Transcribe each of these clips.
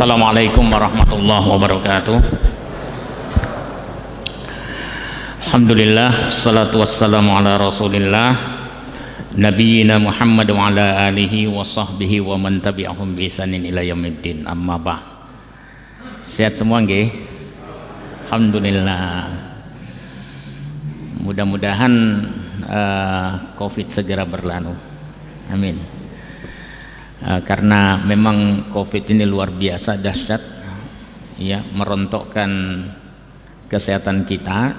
Assalamualaikum warahmatullahi wabarakatuh. Alhamdulillah, salatu wassalamu ala rasulillah Nabiyyina Muhammad wa ala alihi wa sahbihi wa man tabi'ahum bi ihsanin ila yaumiddin. Amma ba'd. Sehat semua nggih? Alhamdulillah. Mudah-mudahan Covid segera berlalu. Amin. Karena memang Covid ini luar biasa dahsyat, ya, merontokkan kesehatan kita,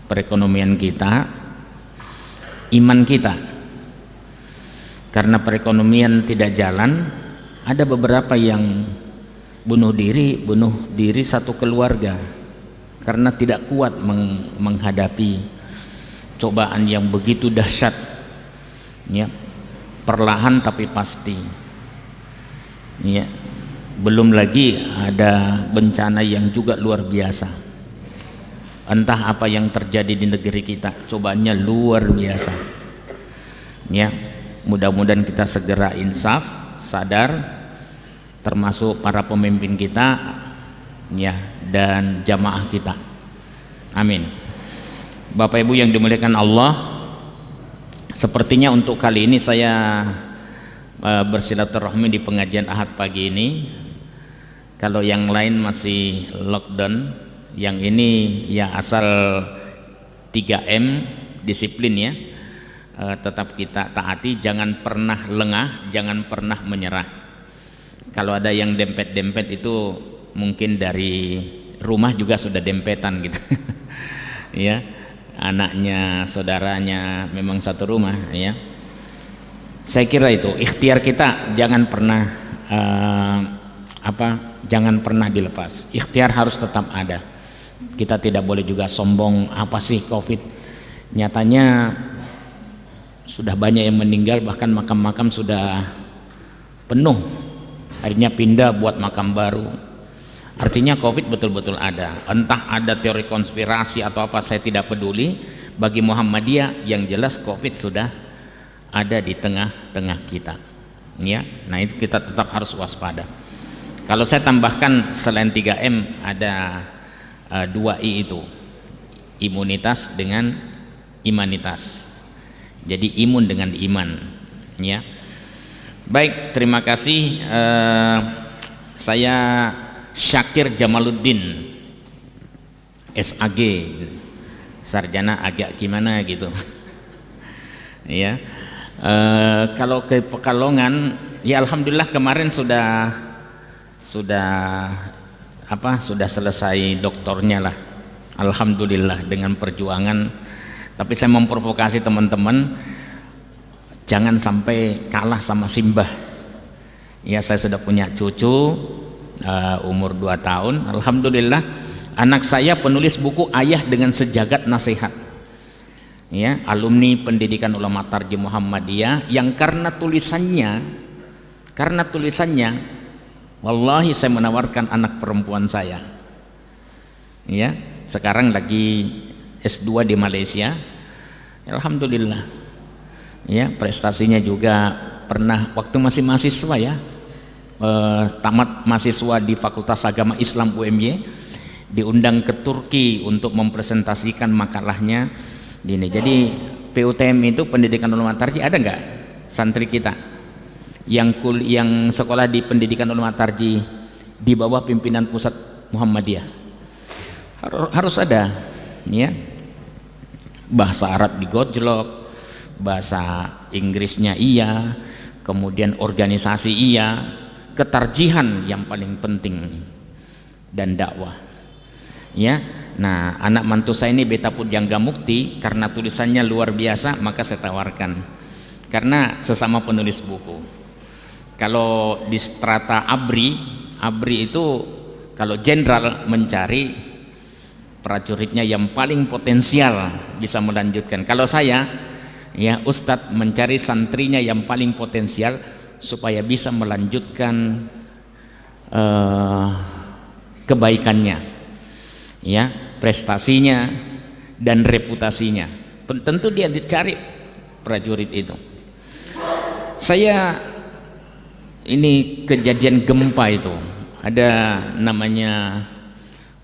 perekonomian kita, iman kita. Karena perekonomian tidak jalan, ada beberapa yang bunuh diri satu keluarga karena tidak kuat menghadapi cobaan yang begitu dahsyat, ya, perlahan tapi pasti, ya. Belum lagi ada bencana yang juga luar biasa. Entah apa yang terjadi di negeri kita, cobaannya luar biasa, ya. Mudah-mudahan kita segera insaf, sadar, termasuk para pemimpin kita, ya, dan jamaah kita. Amin. Bapak Ibu yang dimuliakan Allah, sepertinya untuk kali ini saya bersilaturahmi di pengajian Ahad pagi ini. Kalau yang lain masih lockdown, yang ini ya asal 3M, disiplin, ya. Tetap kita taati, jangan pernah lengah, jangan pernah menyerah. Kalau ada yang dempet-dempet itu mungkin dari rumah juga sudah dempetan gitu. Ya, anaknya, saudaranya memang satu rumah, ya. Saya kira itu ikhtiar kita jangan pernah jangan pernah dilepas. Ikhtiar harus tetap ada. Kita tidak boleh juga sombong, apa sih Covid. Nyatanya sudah banyak yang meninggal, bahkan makam-makam sudah penuh. Akhirnya pindah buat makam baru. Artinya Covid betul-betul ada. Entah ada teori konspirasi atau apa, saya tidak peduli. Bagi Muhammadiyah yang jelas Covid sudah ada di tengah-tengah kita, ya. Nah, itu kita tetap harus waspada. Kalau saya tambahkan selain 3M ada 2I itu, imunitas dengan imanitas. Jadi imun dengan iman, ya. Baik, terima kasih. Saya Syakir Jamaluddin, SAG, sarjana agak gimana gitu, ya. Kalau ke Pekalongan, ya alhamdulillah kemarin sudah selesai doktornya lah, alhamdulillah, dengan perjuangan. Tapi saya memprovokasi teman-teman, jangan sampai kalah sama Simbah. Ya, saya sudah punya cucu umur 2 tahun, alhamdulillah. Anak saya penulis buku Ayah dengan Sejagat Nasihat, ya, alumni Pendidikan Ulama Tarjih Muhammadiyah, yang karena tulisannya wallahi saya menawarkan anak perempuan saya, ya, sekarang lagi S2 di Malaysia, alhamdulillah, ya. Prestasinya juga pernah waktu masih mahasiswa, ya, tamat mahasiswa di Fakultas Agama Islam UMY, diundang ke Turki untuk mempresentasikan makalahnya gini. Jadi PUTM itu Pendidikan Ulama Tarjih, ada nggak santri kita yang sekolah di Pendidikan Ulama Tarjih di bawah pimpinan pusat Muhammadiyah? Harus ada, ya. Bahasa Arab digojlok, bahasa Inggrisnya iya, kemudian organisasi iya, ketarjihan yang paling penting, dan dakwah, ya. Nah, anak mantu saya ini Beta Pujangga Mukti, karena tulisannya luar biasa maka saya tawarkan, karena sesama penulis buku. Kalau di strata ABRI itu kalau jenderal mencari prajuritnya yang paling potensial bisa melanjutkan. Kalau saya, ya, Ustadz mencari santrinya yang paling potensial supaya bisa melanjutkan kebaikannya, ya, prestasinya dan reputasinya. Tentu dia dicari prajurit itu. Saya ini kejadian gempa itu. Ada namanya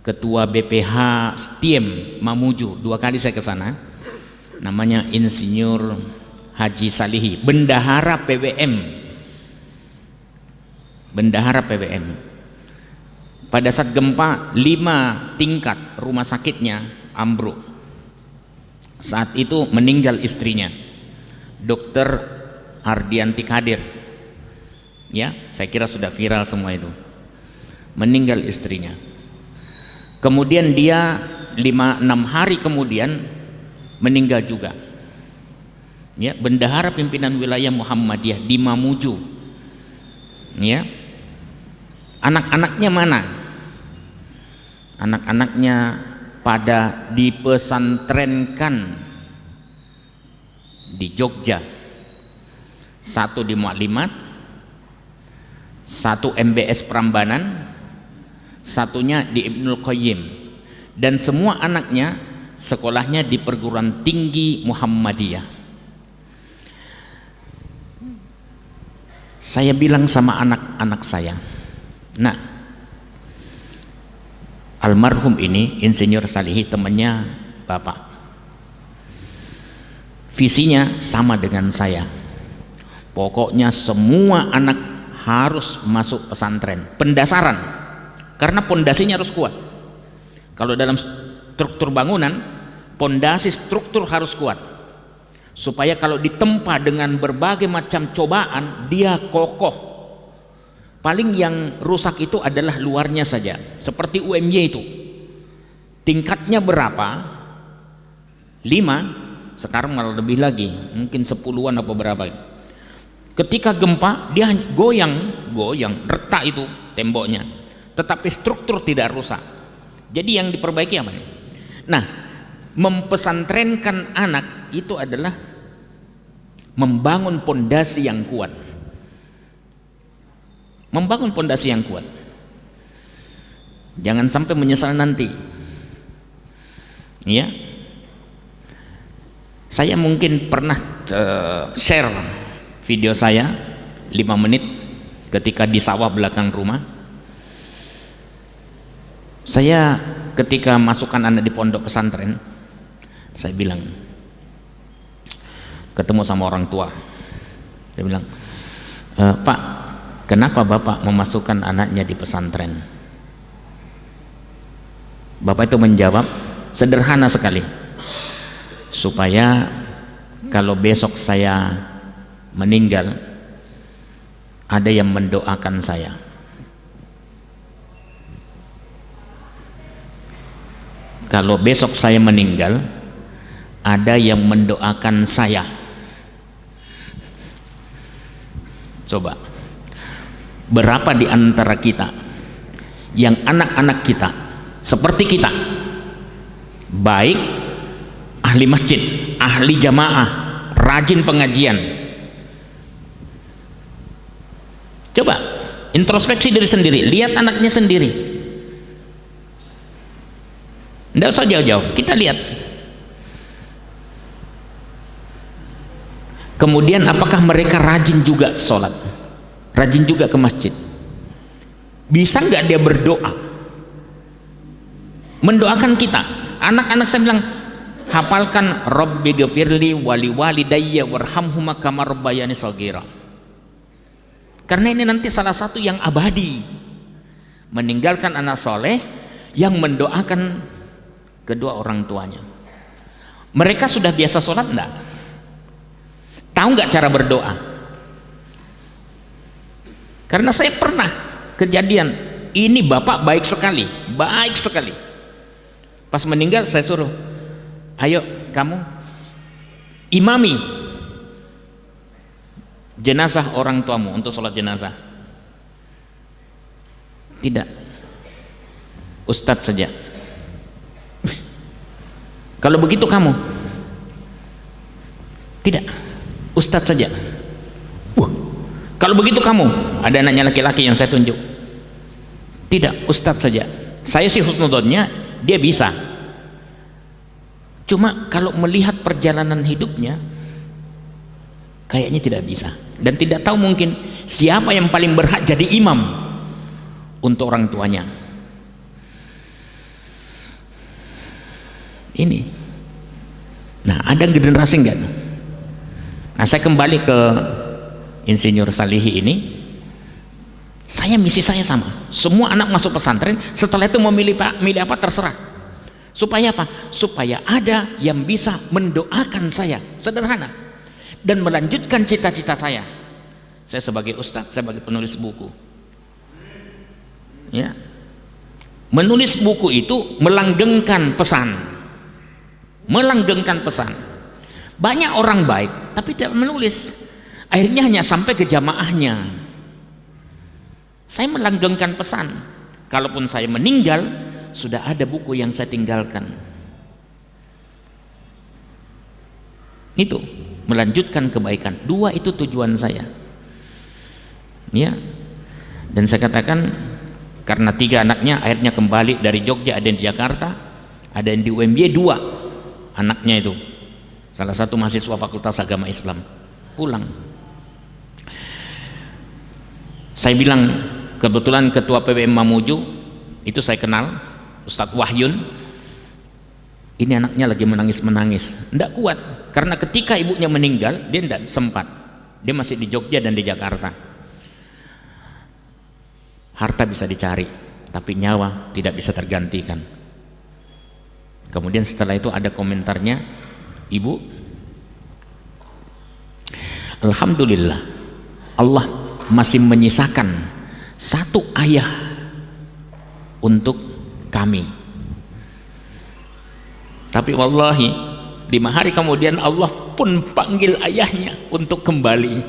Ketua BPH Stiem Mamuju, 2 kali saya ke sana. Namanya Insinyur Haji Salihi, Bendahara PWM. Bendahara PWM. Pada saat gempa 5 tingkat rumah sakitnya ambruk. Saat itu meninggal istrinya, Dokter Ardianti Kadir. Ya, saya kira sudah viral semua itu. Meninggal istrinya. Kemudian dia 5-6 hari kemudian meninggal juga. Ya, bendahara pimpinan wilayah Muhammadiyah di Mamuju. Ya. Anak-anaknya mana? Anak-anaknya pada dipesantrenkan di Jogja. 1 di Mu'alimat, 1 MBS Prambanan, 1-nya di Ibnul Qayyim, dan semua anaknya sekolahnya di perguruan tinggi Muhammadiyah. Saya bilang sama anak-anak saya, nah, almarhum ini Insinyur Salihi temannya Bapak, visinya sama dengan saya. Pokoknya semua anak harus masuk pesantren, pendasaran, karena pondasinya harus kuat. Kalau dalam struktur bangunan, pondasi struktur harus kuat, supaya kalau ditempa dengan berbagai macam cobaan dia kokoh. Paling yang rusak itu adalah luarnya saja, seperti UMY itu. Tingkatnya berapa? 5, sekarang malah lebih lagi, mungkin 10-an apa berapa. Ketika gempa dia goyang, retak itu temboknya, tetapi struktur tidak rusak. Jadi yang diperbaiki apa? Nah, mempesantrenkan anak itu adalah membangun pondasi yang kuat. Membangun pondasi yang kuat. Jangan sampai menyesal nanti. Ya. Saya mungkin pernah share video saya 5 menit ketika di sawah belakang rumah. Saya ketika masukkan anak di pondok pesantren, saya bilang, ketemu sama orang tua, saya bilang, Pak, kenapa Bapak memasukkan anaknya di pesantren? Bapak itu menjawab sederhana sekali, supaya kalau besok saya meninggal ada yang mendoakan saya. Kalau besok saya meninggal ada yang mendoakan saya. Coba, berapa di antara kita yang anak-anak kita seperti kita, baik ahli masjid, ahli jamaah, rajin pengajian? Coba introspeksi diri sendiri, lihat anaknya sendiri. Tidak usah jauh-jauh, kita lihat. Kemudian apakah mereka rajin juga sholat, rajin juga ke masjid? Bisa nggak dia berdoa, mendoakan kita? Anak-anak saya bilang, hafalkan Rabbi ghafirli wali walidayya warhamhuma kama rabbayani shaghira. Karena ini nanti salah satu yang abadi, meninggalkan anak soleh yang mendoakan kedua orang tuanya. Mereka sudah biasa sholat enggak? Tahu nggak cara berdoa? Karena saya pernah kejadian ini, bapak baik sekali, baik sekali. Pas meninggal saya suruh, ayo kamu imami jenazah orang tuamu untuk sholat jenazah. Tidak, ustadz saja. Kalau begitu kamu? Tidak, ustadz saja. Kalau begitu kamu? Ada anaknya laki-laki yang saya tunjuk. Tidak, ustadz saja. Saya sih husnudonnya dia bisa. Cuma kalau melihat perjalanan hidupnya, Kayaknya tidak bisa, dan tidak tahu mungkin siapa yang paling berhak jadi imam untuk orang tuanya. Ini. Nah, ada generasi enggak? Nah, saya kembali ke Insinyur Salihi ini. Misi saya sama. Semua anak masuk pesantren, setelah itu mau milih apa terserah. Supaya apa? Supaya ada yang bisa mendoakan saya, sederhana, dan melanjutkan cita-cita saya. Saya sebagai ustadz, saya sebagai penulis buku. Ya. Menulis buku itu melanggengkan pesan. Melanggengkan pesan. Banyak orang baik tapi tidak menulis. Akhirnya hanya sampai ke jamaahnya. Saya melanggengkan pesan. Kalaupun saya meninggal, sudah ada buku yang saya tinggalkan. Itu melanjutkan kebaikan. Dua itu tujuan saya. Ya. Dan saya katakan, karena 3 anaknya akhirnya kembali dari Jogja, ada yang di Jakarta, ada yang di UMY, 2 anaknya itu. Salah satu mahasiswa Fakultas Agama Islam pulang. Saya bilang, kebetulan ketua PBM Mamuju itu saya kenal, Ustadz Wahyun. Ini anaknya lagi menangis-menangis, tidak kuat, karena ketika ibunya meninggal dia tidak sempat, dia masih di Jogja dan di Jakarta. Harta bisa dicari, tapi nyawa tidak bisa tergantikan. Kemudian setelah itu ada komentarnya, ibu, alhamdulillah Allah masih menyisakan satu ayah untuk kami. Tapi wallahi 5 hari kemudian Allah pun panggil ayahnya untuk kembali.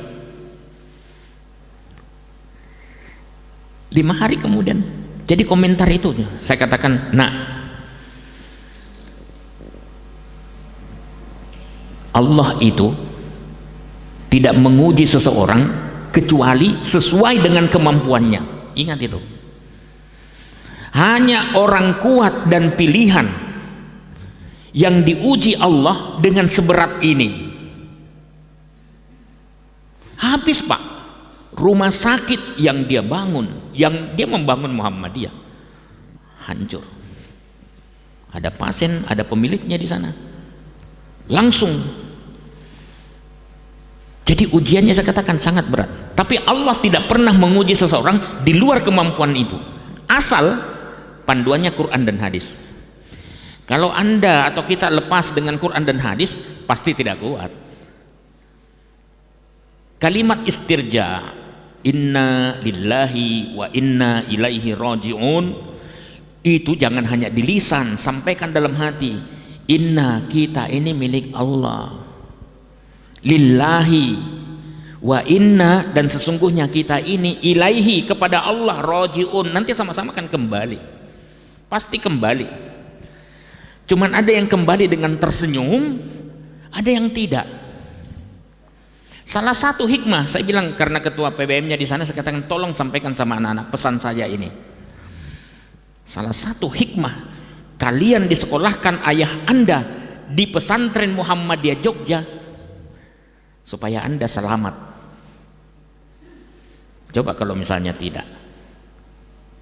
5 hari kemudian. Jadi komentar itu saya katakan, nah, Allah itu tidak menguji seseorang kecuali sesuai dengan kemampuannya. Ingat itu. Hanya orang kuat dan pilihan yang diuji Allah dengan seberat ini. Habis Pak, rumah sakit yang dia bangun, yang dia membangun Muhammadiyah, hancur. Ada pasien, ada pemiliknya di sana. Langsung. Jadi ujiannya saya katakan sangat berat. Tapi Allah tidak pernah menguji seseorang di luar kemampuan itu. Asal panduannya Quran dan hadis. Kalau Anda atau kita lepas dengan Quran dan hadis, pasti tidak kuat. Kalimat istirja, inna lillahi wa inna ilaihi raji'un, itu jangan hanya di lisan, sampaikan dalam hati. Inna, kita ini milik Allah. Lillahi wa inna, dan sesungguhnya kita ini ilaihi, kepada Allah, raji'un, nanti sama-sama akan kembali, pasti kembali. Cuman ada yang kembali dengan tersenyum, ada yang tidak. Salah satu hikmah, saya bilang karena ketua PBM-nya di sana, saya katakan tolong sampaikan sama anak-anak pesan saya ini. Salah satu hikmah, kalian disekolahkan ayah Anda di pesantren Muhammadiyah Jogja supaya Anda selamat. Coba kalau misalnya tidak,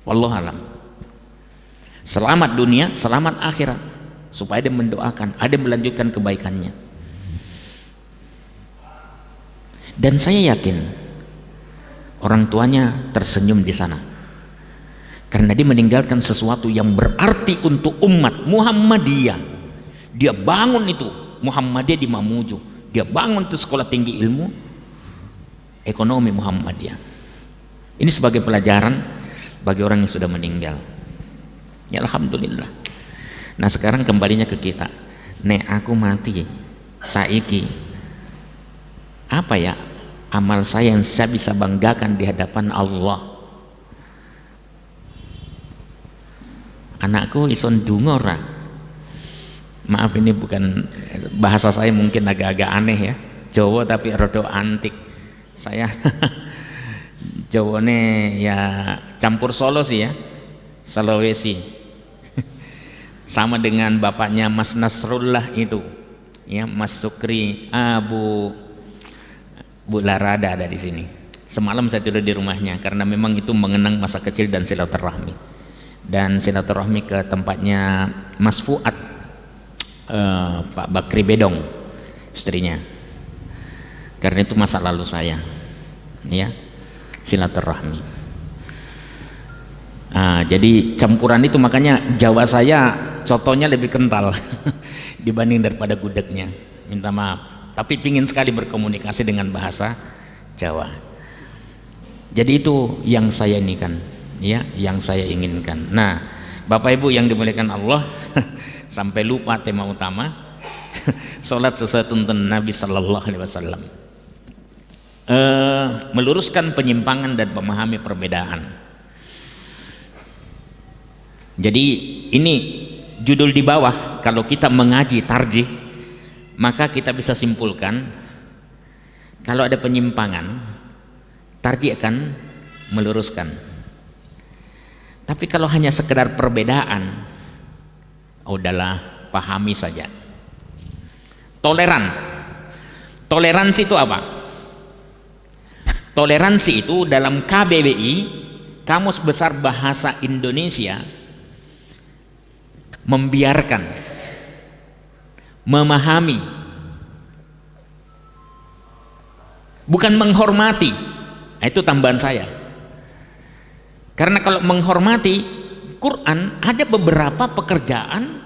wallahualam, selamat dunia, selamat akhirat, supaya dia mendoakan, ada melanjutkan kebaikannya. Dan saya yakin orang tuanya tersenyum di sana, karena dia meninggalkan sesuatu yang berarti untuk umat Muhammadiyah. Dia bangun itu Muhammadiyah di Mamuju, dia bangun itu sekolah tinggi ilmu ekonomi Muhammadiyah. Ini sebagai pelajaran bagi orang yang sudah meninggal. Ya alhamdulillah. Nah sekarang kembalinya ke kita. Nek aku mati saiki, apa ya amal saya yang saya bisa banggakan di hadapan Allah? Anakku ison dungo ora? Maaf, ini bukan bahasa saya, mungkin agak-agak aneh ya, Jawa tapi rada antik saya. Jawane ya campur Solo sih ya, Sulawesi. Sama dengan bapaknya Mas Nasrullah itu ya, Mas Sukri, Abu Bu Lara ada di sini. Semalam saya tidur di rumahnya karena memang itu mengenang masa kecil dan silaturahmi. Dan silaturahmi ke tempatnya Mas Fuad, Pak Bakri Bedong, istrinya. Karena itu masa lalu saya, ya, silaturahmi. Jadi campuran itu, makanya Jawa saya contohnya lebih kental dibanding daripada gudegnya. Minta maaf. Tapi pingin sekali berkomunikasi dengan bahasa Jawa. Jadi itu yang saya inginkan, ya, yang saya inginkan. Nah, Bapak Ibu yang dimuliakan Allah, sampai lupa tema utama, sholat sesuai tuntunan Nabi Sallallahu Alaihi Wasallam. Meluruskan penyimpangan dan memahami perbedaan. Jadi ini judul di bawah. Kalau kita mengaji tarjih, maka kita bisa simpulkan kalau ada penyimpangan, tarjih akan meluruskan. Tapi kalau hanya sekedar perbedaan, udahlah, pahami saja. Toleransi itu apa? Toleransi itu dalam KBBI, Kamus Besar Bahasa Indonesia, membiarkan, memahami, bukan menghormati. Itu tambahan saya. Karena kalau menghormati, Quran ada beberapa pekerjaan,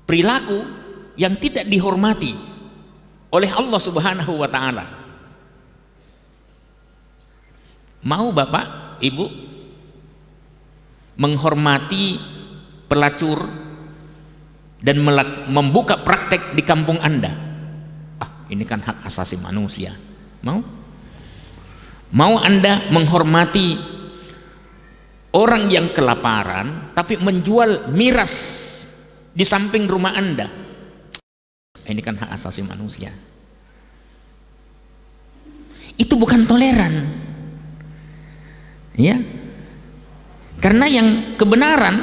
perilaku yang tidak dihormati oleh Allah Subhanahu wa Ta'ala. Mau Bapak, Ibu menghormati pelacur dan membuka praktek di kampung Anda? Ini kan hak asasi manusia. Mau Anda menghormati orang yang kelaparan tapi menjual miras di samping rumah Anda? Ini kan hak asasi manusia. Itu bukan toleran, ya. Karena yang kebenaran,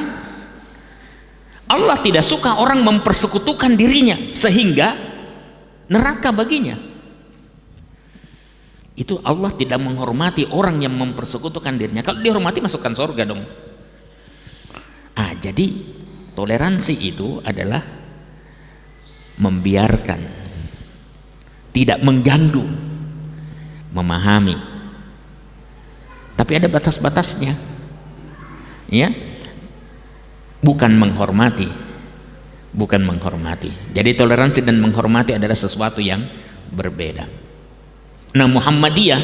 Allah tidak suka orang mempersekutukan dirinya sehingga neraka baginya. Itu Allah tidak menghormati orang yang mempersekutukan dirinya. Kalau dihormati, masukkan surga dong. Jadi toleransi itu adalah membiarkan, tidak mengganggu, memahami. Tapi ada batas-batasnya, ya. Bukan menghormati. Jadi toleransi dan menghormati adalah sesuatu yang berbeda. Nah, Muhammadiyah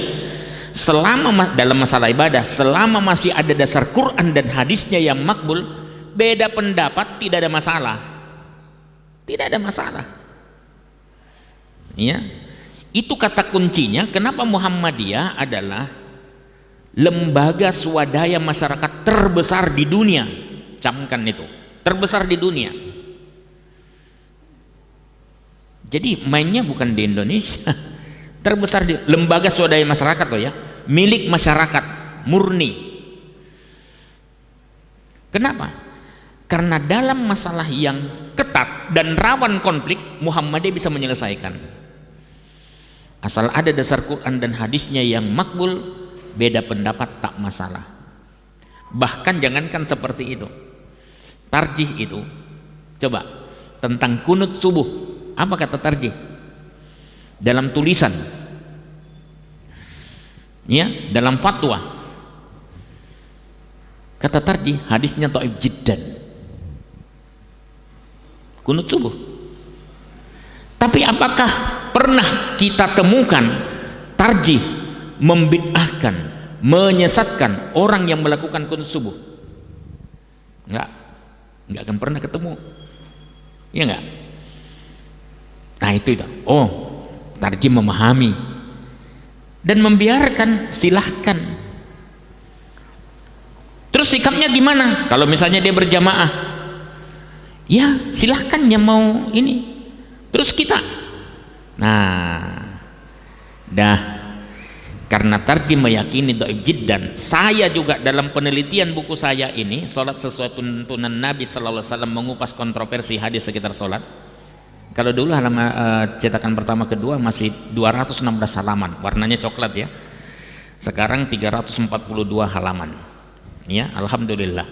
selama dalam masalah ibadah, selama masih ada dasar Quran dan hadisnya yang makbul, beda pendapat tidak ada masalah. Ya, itu kata kuncinya. Kenapa Muhammadiyah adalah lembaga swadaya masyarakat terbesar di dunia? Camkan itu, terbesar di dunia. Jadi mainnya bukan di Indonesia. Terbesar di lembaga swadaya masyarakat loh, ya, milik masyarakat murni. Kenapa? Karena dalam masalah yang ketat dan rawan konflik, Muhammadiyah bisa menyelesaikan. Asal ada dasar Quran dan hadisnya yang makbul, beda pendapat tak masalah. Bahkan jangankan seperti itu, tarjih itu, coba tentang kunut subuh, apa kata tarjih dalam tulisan, ya, dalam fatwa? Kata tarjih, hadisnya dhaif jiddan, kunut subuh. Tapi apakah pernah kita temukan tarjih membid'ahkan, menyesatkan orang yang melakukan kunut subuh? Enggak akan pernah ketemu, ya enggak? Nah itu. Tarjih memahami dan membiarkan, silahkan. Terus sikapnya gimana? Kalau misalnya dia berjamaah, ya silahkan yang mau ini. Terus kita, karena tarjih meyakini dhaif jiddan. Saya juga dalam penelitian buku saya ini, Salat Sesuai Tuntunan Nabi Sallallahu Alaihi Wasallam, mengupas kontroversi hadis sekitar salat. Kalau dulu halaman cetakan pertama kedua masih 216 halaman, warnanya coklat ya. Sekarang 342 halaman. Ya, alhamdulillah.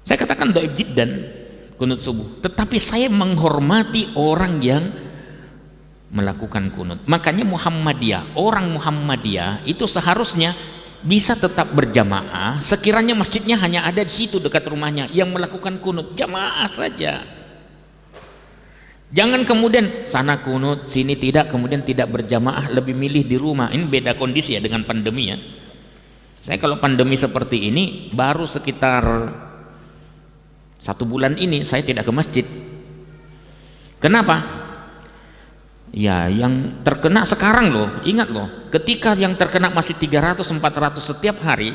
Saya katakan dhaif jiddan kunut subuh, tetapi saya menghormati orang yang melakukan kunut. Makanya Muhammadiyah, orang Muhammadiyah itu seharusnya bisa tetap berjamaah sekiranya masjidnya hanya ada di situ dekat rumahnya yang melakukan kunut, jamaah saja. Jangan kemudian sana kunut, sini tidak, kemudian tidak berjamaah, lebih milih di rumah. Ini beda kondisi ya dengan pandemi ya. Saya kalau pandemi seperti ini baru sekitar 1 bulan ini saya tidak ke masjid. Kenapa? Ya, yang terkena sekarang loh, ingat loh, ketika yang terkena masih 300-400 setiap hari,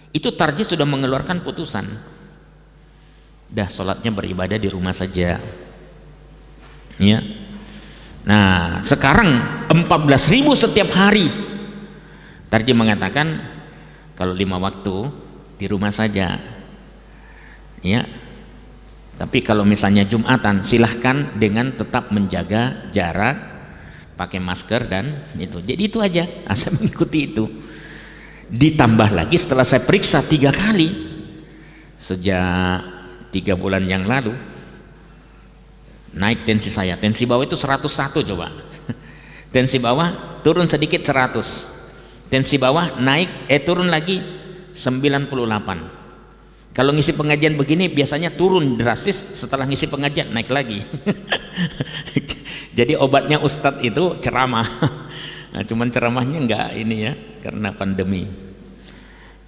itu tarjih sudah mengeluarkan putusan. Dah, sholatnya beribadah di rumah saja. Ya. Nah, sekarang 14.000 setiap hari. Tarjih mengatakan kalau 5 waktu di rumah saja. Ya. Tapi kalau misalnya Jumatan, silahkan dengan tetap menjaga jarak, pakai masker dan itu. Jadi itu aja, saya mengikuti itu. Ditambah lagi setelah saya periksa 3 kali sejak 3 bulan yang lalu, naik tensi saya. Tensi bawah itu 101 coba. Tensi bawah turun sedikit 100. Tensi bawah naik turun lagi 98. Kalau ngisi pengajian begini biasanya turun drastis, setelah ngisi pengajian naik lagi. Jadi obatnya Ustadz itu ceramah. Nah, cuman ceramahnya enggak ini ya, karena pandemi.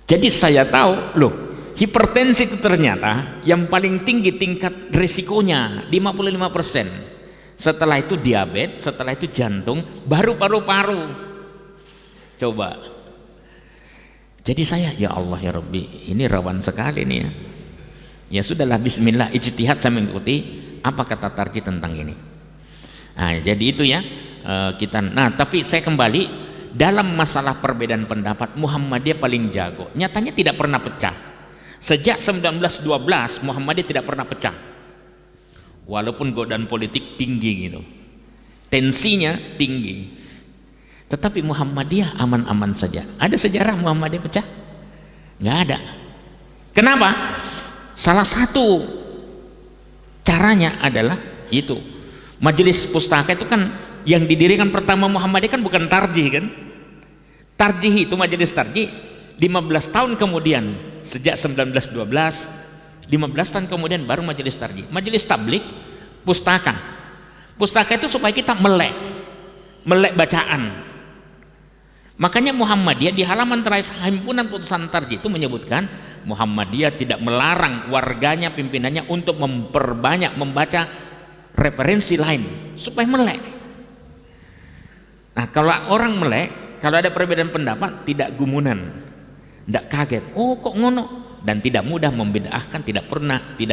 Jadi saya tahu loh, hipertensi itu ternyata yang paling tinggi tingkat risikonya 55%. Setelah itu diabetes, setelah itu jantung, baru paru-paru. Coba. Jadi saya, ya Allah ya Rabbi, ini rawan sekali nih ya. Ya sudahlah, bismillah, ijtihad saya mengikuti apa kata tarjih tentang ini. Nah, jadi itu ya kita. Nah, tapi saya kembali dalam masalah perbedaan pendapat, Muhammadiyah paling jago. Nyatanya tidak pernah pecah. Sejak 1912 Muhammadiyah tidak pernah pecah. Walaupun godaan politik tinggi gitu, tensinya tinggi. Tetapi Muhammadiyah aman-aman saja. Ada sejarah Muhammadiyah pecah? Nggak ada. Kenapa? Salah satu caranya adalah itu. Majelis Pustaka itu kan yang didirikan pertama Muhammadiyah kan bukan tarjih kan? Tarjih itu, majelis tarjih 15 tahun kemudian, sejak 1912, 15 tahun kemudian baru majelis tarjih. Majelis tablik, pustaka. Pustaka itu supaya kita melek bacaan. Makanya Muhammadiyah di halaman terakhir himpunan putusan tarjih itu menyebutkan Muhammadiyah tidak melarang warganya, pimpinannya untuk memperbanyak membaca referensi lain supaya melek. Nah, kalau orang melek, kalau ada perbedaan pendapat tidak gumunan, tidak kaget, oh kok ngono, dan tidak mudah membedahkan, tidak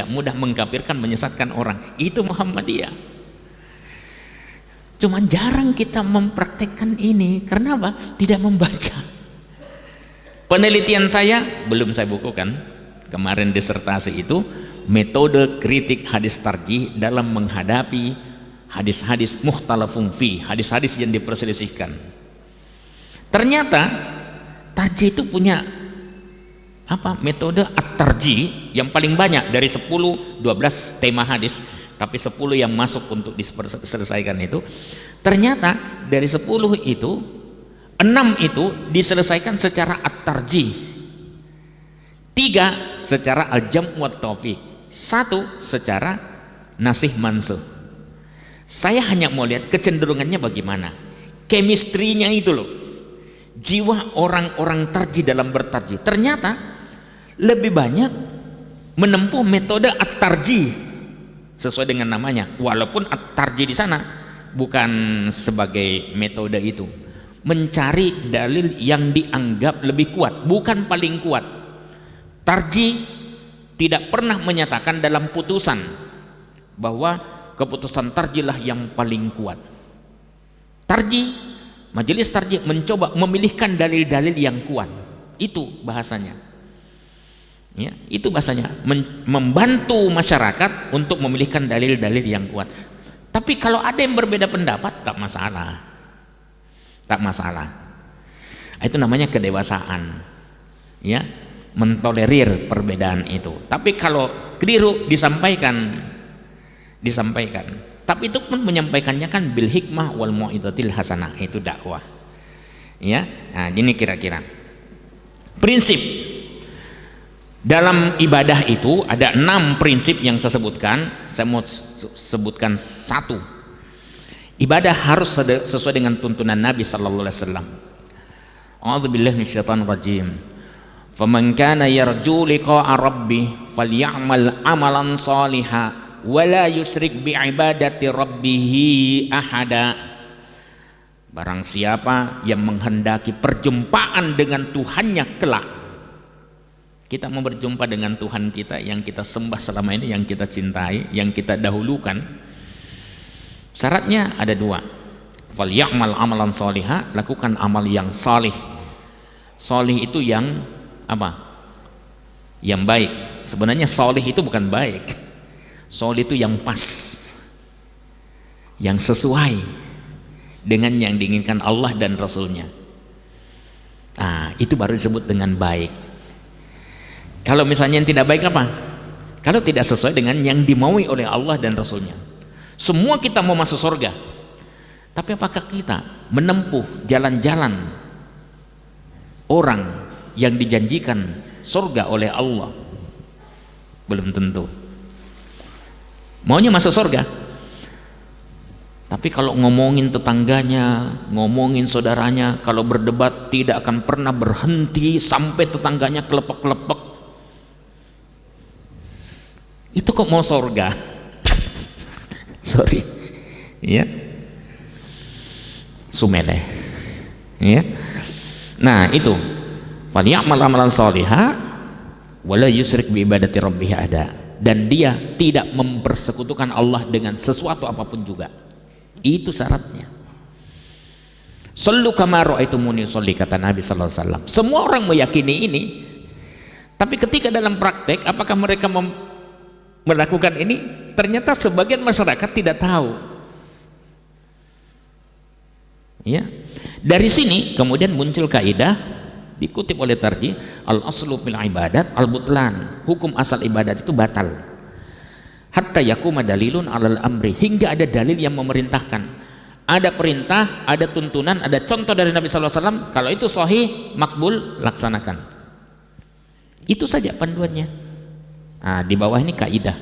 mudah mengkafirkan, menyesatkan orang. Itu Muhammadiyah. Cuman jarang kita mempraktekkan ini. Karena apa? Tidak membaca. Penelitian saya belum saya bukukan. Kemarin disertasi itu metode kritik hadis tarjih dalam menghadapi hadis-hadis mukhtalafun fi, hadis-hadis yang diperselisihkan. Ternyata tarjih itu punya metode at-tarjih yang paling banyak dari 10-12 tema hadis. Tapi 10 yang masuk untuk diselesaikan itu, ternyata dari 10 itu 6 itu diselesaikan secara at-tarjih, 3 secara al-jam' wa taufiq, 1 secara nasih mansuh. Saya hanya mau lihat kecenderungannya bagaimana, chemistry-nya itu loh, jiwa orang-orang tarjih dalam bertarjih. Ternyata lebih banyak menempuh metode at-tarjih sesuai dengan namanya, walaupun at-tarjih di sana bukan sebagai metode itu, mencari dalil yang dianggap lebih kuat, bukan paling kuat. Tarjih tidak pernah menyatakan dalam putusan bahwa keputusan tarjihlah yang paling kuat. Tarjih, majelis tarjih mencoba memilihkan dalil-dalil yang kuat, itu bahasanya Ya, itu bahasanya membantu masyarakat untuk memilihkan dalil-dalil yang kuat. Tapi kalau ada yang berbeda pendapat, tak masalah, tak masalah. Itu namanya kedewasaan, ya, mentolerir perbedaan itu. Tapi kalau keliru disampaikan. Tapi itu pun menyampaikannya kan bil hikmah wal mau'izatil hasanah, itu dakwah. Ya, nah ini kira-kira prinsip dalam ibadah itu ada 6 prinsip yang saya sebutkan. Saya mau sebutkan 1. Ibadah harus sesuai dengan tuntunan Nabi sallallahu alaihi wasallam. A'udzubillahi minasyaitonir rajim. Faman kana yarju liqa'a rabbih falyamal amalan shalihan wa la yusyrik bi ibadati rabbih ahada. Barang siapa yang menghendaki perjumpaan dengan Tuhannya kelak, kita mau berjumpa dengan Tuhan kita yang kita sembah selama ini, yang kita cintai, yang kita dahulukan, syaratnya ada 2. Falyamal amalan shaliha, lakukan amal yang salih. Salih itu yang apa? Yang baik. Sebenarnya salih itu bukan baik. Salih itu yang pas, yang sesuai dengan yang diinginkan Allah dan Rasulnya. Nah, itu baru disebut dengan baik. Kalau misalnya yang tidak baik apa? Kalau tidak sesuai dengan yang dimaui oleh Allah dan Rasulnya. Semua kita mau masuk surga, tapi apakah kita menempuh jalan-jalan orang yang dijanjikan surga oleh Allah? Belum tentu. Maunya masuk surga, tapi kalau ngomongin tetangganya, ngomongin saudaranya, kalau berdebat tidak akan pernah berhenti sampai tetangganya kelepek-kelepek, itu kok mau surga? Sorry, ya, sumele, ya. Nah itu, falyamal amalan shaliha wala yusyrik bi ibadati rabbih ada, dan dia tidak mempersekutukan Allah dengan sesuatu apapun juga. Itu syaratnya. Sallu kama ra'aitumuni usolli, kata Nabi sallallahu alaihi wasallam. Semua orang meyakini ini, tapi ketika dalam praktek apakah mereka melakukan ini? Ternyata sebagian masyarakat tidak tahu. Ya. Dari sini kemudian muncul kaidah dikutip oleh Tarji, al aslu fil ibadat al butlan. Hukum asal ibadat itu batal. Hatta yakuma dalilun alal amri, hingga ada dalil yang memerintahkan. Ada perintah, ada tuntunan, ada contoh dari Nabi sallallahu alaihi wasallam. Kalau itu sahih, makbul, laksanakan. Itu saja panduannya. Nah, di bawah ini kaidah.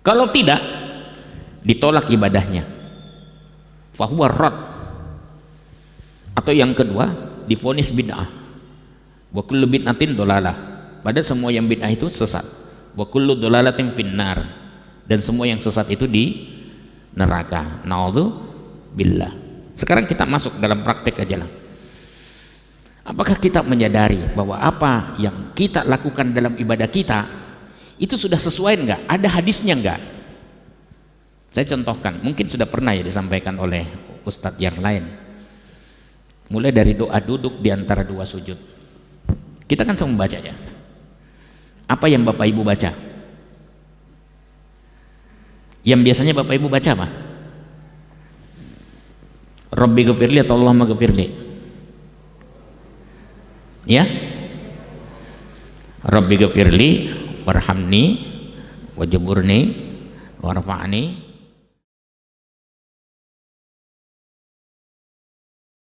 Kalau tidak, ditolak ibadahnya. Fahuwa rad. Atau yang kedua, divonis bid'ah. Wa kullu bid'atin dolalah. Padahal semua yang bid'ah itu sesat. Wa kullu dolalatin finnar, dan semua yang sesat itu di neraka. Naudzubillah. Sekarang kita masuk dalam praktek aja lah. Apakah kita menyadari bahwa apa yang kita lakukan dalam ibadah kita itu sudah sesuai enggak? Ada hadisnya enggak? Saya contohkan, mungkin sudah pernah ya disampaikan oleh ustadz yang lain. Mulai dari doa duduk di antara 2 sujud. Kita kan semua membacanya. Apa yang Bapak Ibu baca? Yang biasanya Bapak Ibu baca apa? Rabbi ghafirli atau Allahumma ghafirli? Ya? Rabbi ghafirli warhamni wajaburni warfa'ni